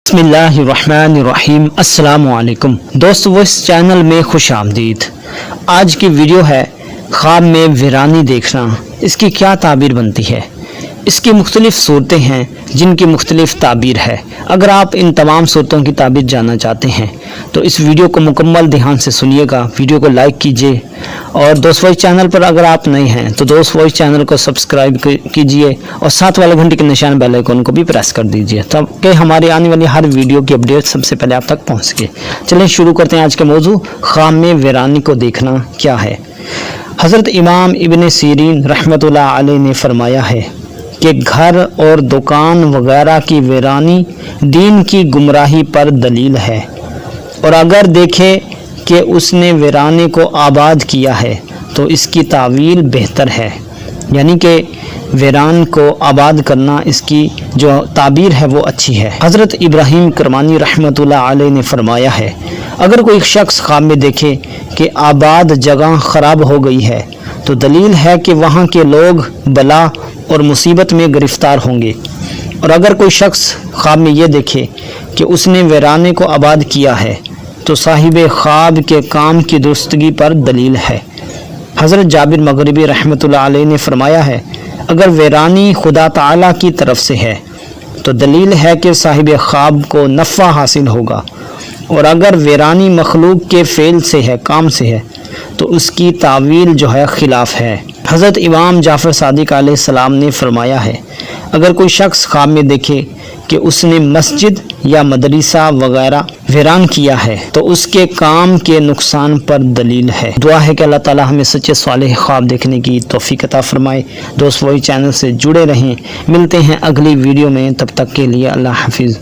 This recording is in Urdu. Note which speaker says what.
Speaker 1: بسم اللہ الرحمن الرحیم۔ السلام علیکم دوستو، اس چینل میں خوش آمدید۔ آج کی ویڈیو ہے خواب میں ویرانی دیکھنا، اس کی کیا تعبیر بنتی ہے۔ اس کی مختلف صورتیں ہیں جن کی مختلف تعبیر ہے۔ اگر آپ ان تمام صورتوں کی تعبیر جاننا چاہتے ہیں تو اس ویڈیو کو مکمل دھیان سے سنیے گا، ویڈیو کو لائک کیجیے، اور دوست وائس چینل پر اگر آپ نئے ہیں تو دوست وائس چینل کو سبسکرائب کیجیے اور ساتھ والے گھنٹے کے نشان بیل آئیکن کو بھی پریس کر دیجیے تاکہ ہماری آنے والی ہر ویڈیو کی اپڈیٹ سب سے پہلے آپ تک پہنچ سکے۔ چلیں شروع کرتے ہیں آج کا موضوع، خواب میں ویرانی کو دیکھنا کیا ہے۔ حضرت امام ابن سیرین رحمۃ اللہ علیہ نے فرمایا ہے کہ گھر اور دکان وغیرہ کی ویرانی دین کی گمراہی پر دلیل ہے، اور اگر دیکھے کہ اس نے ویرانے کو آباد کیا ہے تو اس کی تعویل بہتر ہے، یعنی کہ ویران کو آباد کرنا اس کی جو تعبیر ہے وہ اچھی ہے۔ حضرت ابراہیم کرمانی رحمۃ اللہ علیہ نے فرمایا ہے اگر کوئی شخص خواب میں دیکھے کہ آباد جگہ خراب ہو گئی ہے تو دلیل ہے کہ وہاں کے لوگ بلا اور مصیبت میں گرفتار ہوں گے، اور اگر کوئی شخص خواب میں یہ دیکھے کہ اس نے ویرانے کو آباد کیا ہے تو صاحب خواب کے کام کی درستگی پر دلیل ہے۔ حضرت جابر مغربی رحمۃ اللہ علیہ نے فرمایا ہے اگر ویرانی خدا تعالیٰ کی طرف سے ہے تو دلیل ہے کہ صاحب خواب کو نفع حاصل ہوگا، اور اگر ویرانی مخلوق کے فعل سے ہے، کام سے ہے، تو اس کی تعویل جو ہے خلاف ہے۔ حضرت امام جعفر صادق علیہ السلام نے فرمایا ہے اگر کوئی شخص خواب میں دیکھے کہ اس نے مسجد یا مدرسہ وغیرہ ویران کیا ہے تو اس کے کام کے نقصان پر دلیل ہے۔ دعا ہے کہ اللہ تعالی ہمیں سچے صالح خواب دیکھنے کی توفیق عطا فرمائے۔ دوست وہی چینل سے جڑے رہیں، ملتے ہیں اگلی ویڈیو میں، تب تک کے لیے اللہ حافظ۔